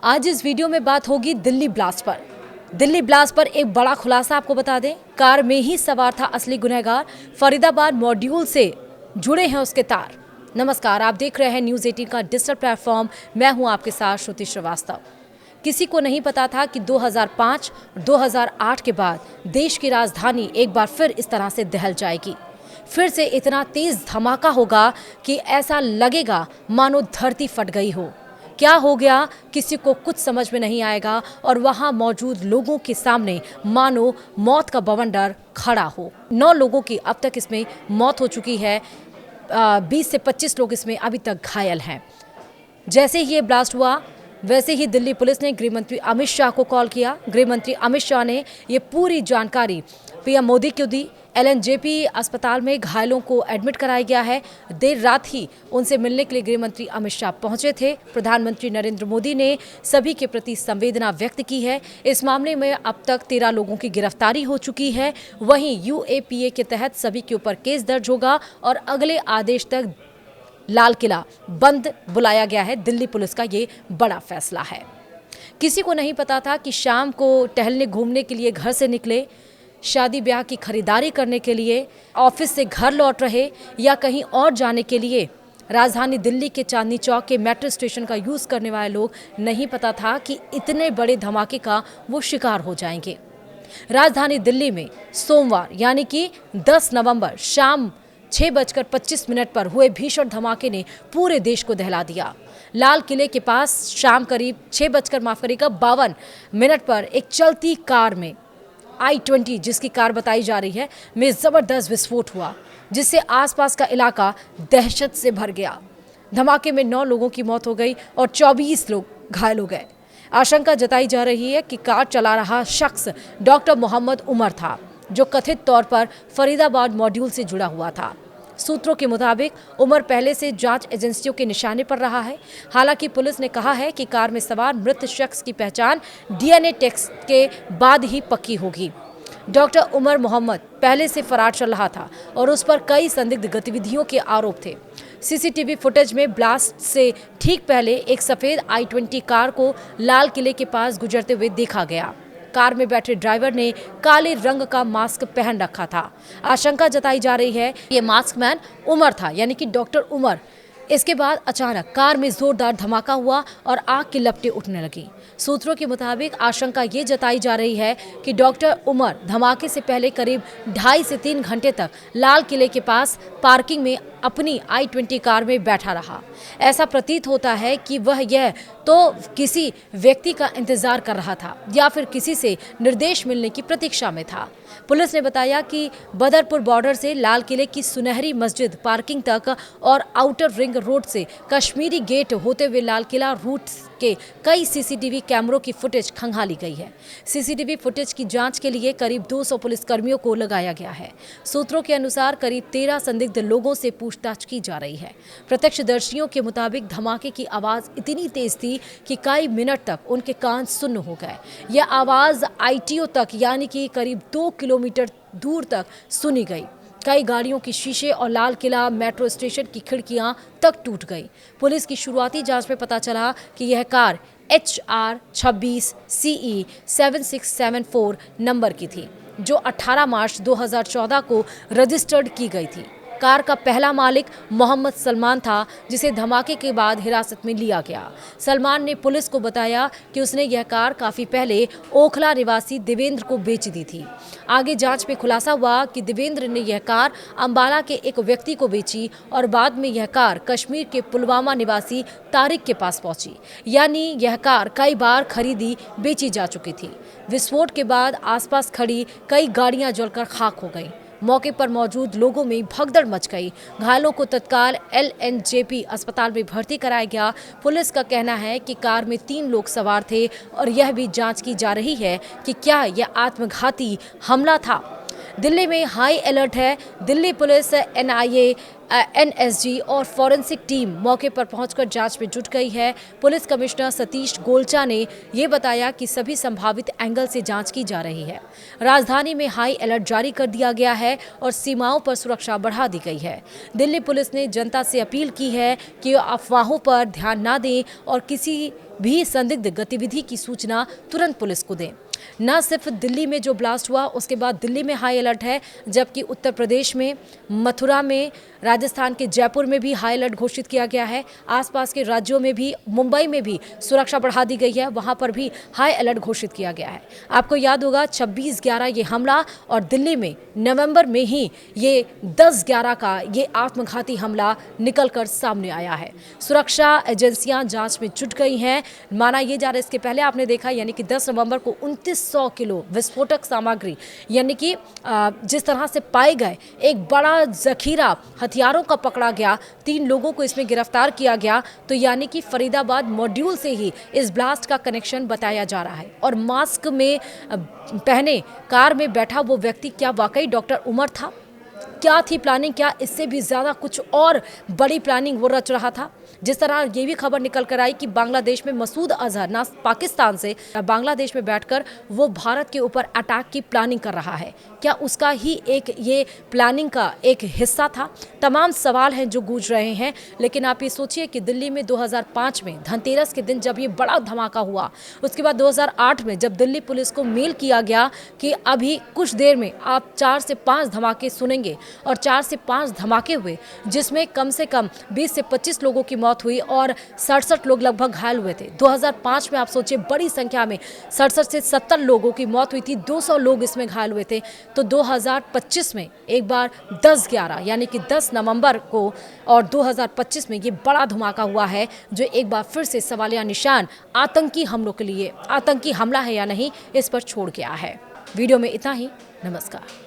आज इस वीडियो में बात होगी दिल्ली ब्लास्ट पर। दिल्ली ब्लास्ट पर एक बड़ा खुलासा आपको बता दें। कार में ही सवार था असली गुनहगार। फरीदाबाद मॉड्यूल से जुड़े हैं उसके तार। नमस्कार, आप देख रहे हैं न्यूज़ 18 का डिजिटल प्लेटफॉर्म। मैं हूं आपके साथ श्रुति श्रीवास्तव। किसी को नहीं पता था कि 2005 और 2008 के बाद देश की राजधानी एक बार फिर इस तरह से दहल जाएगी। फिर से इतना तेज धमाका होगा कि ऐसा लगेगा मानो धरती फट गई हो। क्या हो गया किसी को कुछ समझ में नहीं आएगा और वहां मौजूद लोगों के सामने मानो मौत का बवंडर खड़ा हो। 9 लोगों की अब तक इसमें मौत हो चुकी है। 20 से 25 लोग इसमें अभी तक घायल हैं। जैसे ही ये ब्लास्ट हुआ वैसे ही दिल्ली पुलिस ने गृह मंत्री अमित शाह को कॉल किया। गृह मंत्री अमित शाह ने ये पूरी जानकारी पीएम मोदी को दी। एलएनजेपी अस्पताल में घायलों को एडमिट कराया गया है। देर रात ही उनसे मिलने के लिए गृह मंत्री अमित शाह पहुंचे थे। प्रधानमंत्री नरेंद्र मोदी ने सभी के प्रति संवेदना व्यक्त की है। इस मामले में अब तक 13 लोगों की गिरफ्तारी हो चुकी है। वहीं यूएपीए के तहत सभी के ऊपर केस दर्ज होगा और अगले आदेश तक लाल किला बंद बुलाया गया है। दिल्ली पुलिस का ये बड़ा फैसला है। किसी को नहीं पता था कि शाम को टहलने घूमने के लिए घर से निकले, शादी ब्याह की खरीदारी करने के लिए, ऑफिस से घर लौट रहे या कहीं और जाने के लिए राजधानी दिल्ली के चांदनी चौक के मेट्रो स्टेशन का यूज़ करने वाले लोग नहीं पता था कि इतने बड़े धमाके का वो शिकार हो जाएंगे। राजधानी दिल्ली में सोमवार यानी कि 10 नवंबर शाम 6:25 पर हुए भीषण धमाके ने पूरे देश को दहला दिया। लाल किले के पास शाम करीब 6:52 पर एक चलती कार में I-20 जिसकी कार बताई जा रही है में जबरदस्त विस्फोट हुआ, जिससे आसपास का इलाका दहशत से भर गया। धमाके में 9 लोगों की मौत हो गई और 24 लोग घायल हो गए। आशंका जताई जा रही है कि कार चला रहा शख्स डॉक्टर मोहम्मद उमर था, जो कथित तौर पर फरीदाबाद मॉड्यूल से जुड़ा हुआ था। सूत्रों के मुताबिक उमर पहले से जांच एजेंसियों के निशाने पर रहा है। हालांकि पुलिस ने कहा है कि कार में सवार मृत शख्स की पहचान डीएनए टेस्ट के बाद ही पक्की होगी। डॉक्टर उमर मोहम्मद पहले से फरार चल रहा था और उस पर कई संदिग्ध गतिविधियों के आरोप थे। सीसीटीवी फुटेज में ब्लास्ट से ठीक पहले एक सफेद I-20 कार को लाल किले के पास गुजरते हुए देखा गया। कार में बैठे ड्राइवर ने काले रंग का मास्क पहन रखा था। आशंका जताई जा रही है ये मास्क मैन उमर था, यानी कि डॉक्टर उमर। इसके बाद अचानक कार में जोरदार धमाका हुआ और आग की लपटें उठने लगी। सूत्रों के मुताबिक आशंका ये जताई जा रही है कि डॉक्टर उमर धमाके से पहले करीब 2.5 से 3 घंटे तक लाल किले के पास पार्किंग में अपनी I-20 कार में बैठा रहा। ऐसा प्रतीत होता है कि वह यह तो किसी व्यक्ति का इंतजार कर रहा था या फिर किसी से निर्देश मिलने की प्रतीक्षा में था। पुलिस ने बताया कि बदरपुर बॉर्डर से लाल किले की सुनहरी मस्जिद पार्किंग तक और आउटर रिंग रोड से कश्मीरी गेट होते हुए लाल किला रूट के कई सीसीटीवी कैमरों की फुटेज खंगाली गई है। सीसीटीवी फुटेज की जांच के लिए करीब 200 पुलिसकर्मियों को लगाया गया है। सूत्रों के अनुसार करीब 13 संदिग्ध लोगों से पूछताछ की जा रही है। प्रत्यक्षदर्शियों के मुताबिक धमाके की आवाज इतनी तेज थी कि कई मिनट तक उनके कान सुन्न हो गए। यह आवाज ITO तक यानी कि करीब 2 किलोमीटर दूर तक सुनी गई। कई गाड़ियों की शीशे और लाल किला मेट्रो स्टेशन की खिड़कियां तक टूट गई। पुलिस की शुरुआती जांच में पता चला कि यह कार HR 26 CE 7674 नंबर की थी, जो 18 मार्च 2014 को रजिस्टर्ड की गई थी। कार का पहला मालिक मोहम्मद सलमान था, जिसे धमाके के बाद हिरासत में लिया गया। सलमान ने पुलिस को बताया कि उसने यह कार काफ़ी पहले ओखला निवासी देवेंद्र को बेच दी थी। आगे जांच में खुलासा हुआ कि देवेंद्र ने यह कार अंबाला के एक व्यक्ति को बेची और बाद में यह कार कश्मीर के पुलवामा निवासी तारिक के पास पहुंची। यानी यह कार कई बार खरीदी बेची जा चुकी थी। विस्फोट के बाद आसपास खड़ी कई गाड़ियां जलकर खाक हो गईं। मौके पर मौजूद लोगों में भगदड़ मच गई। घायलों को तत्काल LNJP अस्पताल में भर्ती कराया गया। पुलिस का कहना है कि कार में 3 लोग सवार थे और यह भी जांच की जा रही है कि क्या यह आत्मघाती हमला था। दिल्ली में हाई अलर्ट है। दिल्ली पुलिस, एनआईए, एनएसजी और फॉरेंसिक टीम मौके पर पहुंचकर जांच में जुट गई है। पुलिस कमिश्नर सतीश गोलचा ने ये बताया कि सभी संभावित एंगल से जांच की जा रही है। राजधानी में हाई अलर्ट जारी कर दिया गया है और सीमाओं पर सुरक्षा बढ़ा दी गई है। दिल्ली पुलिस ने जनता से अपील की है कि अफवाहों पर ध्यान न दें और किसी भी संदिग्ध गतिविधि की सूचना तुरंत पुलिस को दें। न सिर्फ दिल्ली में जो ब्लास्ट हुआ उसके बाद दिल्ली में हाई अलर्ट है, जबकि उत्तर प्रदेश में, मथुरा में, राजस्थान के जयपुर में भी हाई अलर्ट घोषित किया गया है। आसपास के राज्यों में भी, मुंबई में भी सुरक्षा बढ़ा दी गई है, वहां पर भी हाई अलर्ट घोषित किया गया है। आपको याद होगा 26/11 ये हमला और दिल्ली में नवंबर में ही ये 10/11 का ये आत्मघाती हमला निकलकर सामने आया है। सुरक्षा एजेंसियां जांच में जुट गई हैं। माना यह जा रहा है, इसके पहले आपने देखा यानी कि 10 नवंबर को 2900 किलो विस्फोटक सामग्री यानी कि जिस तरह से पाए गए एक बड़ा जखीरा हथियारों का पकड़ा गया, 3 लोगों को इसमें गिरफ्तार किया गया। तो यानी कि फरीदाबाद मॉड्यूल से ही इस ब्लास्ट का कनेक्शन बताया जा रहा है। और मास्क में पहने कार में बैठा वो व्यक्ति क्या वाकई डॉक्टर उमर था? क्या थी प्लानिंग? क्या इससे भी ज़्यादा कुछ और बड़ी प्लानिंग वो रच रहा था? जिस तरह ये भी खबर निकल कर आई कि बांग्लादेश में मसूद अजहर ना पाकिस्तान से बांग्लादेश में बैठकर वो भारत के ऊपर अटैक की प्लानिंग कर रहा है। क्या उसका ही एक ये प्लानिंग का एक हिस्सा था? तमाम सवाल हैं जो गूंज रहे हैं। लेकिन आप ये सोचिए कि दिल्ली में 2005 में धनतेरस के दिन जब ये बड़ा धमाका हुआ, उसके बाद 2008 में जब दिल्ली पुलिस को मेल किया गया कि अभी कुछ देर में आप 4 से 5 धमाके सुनेंगे, और 4 से 5 धमाके हुए जिसमें कम से कम 20 से 25 लोगों की मौत हुई और 67 लोग लगभग घायल हुए थे। 2005 में आप सोचिए बड़ी संख्या में 67 से 70 लोगों की मौत हुई थी, 200 लोग इसमें घायल हुए थे। तो 2025 में एक बार 10/11 यानी कि 10 नवंबर को और 2025 में ये बड़ा धमाका हुआ है, जो एक बार फिर से सवालिया निशान आतंकी हमलों के लिए, आतंकी हमला है या नहीं, इस पर छोड़ गया है। वीडियो में इतना ही। नमस्कार।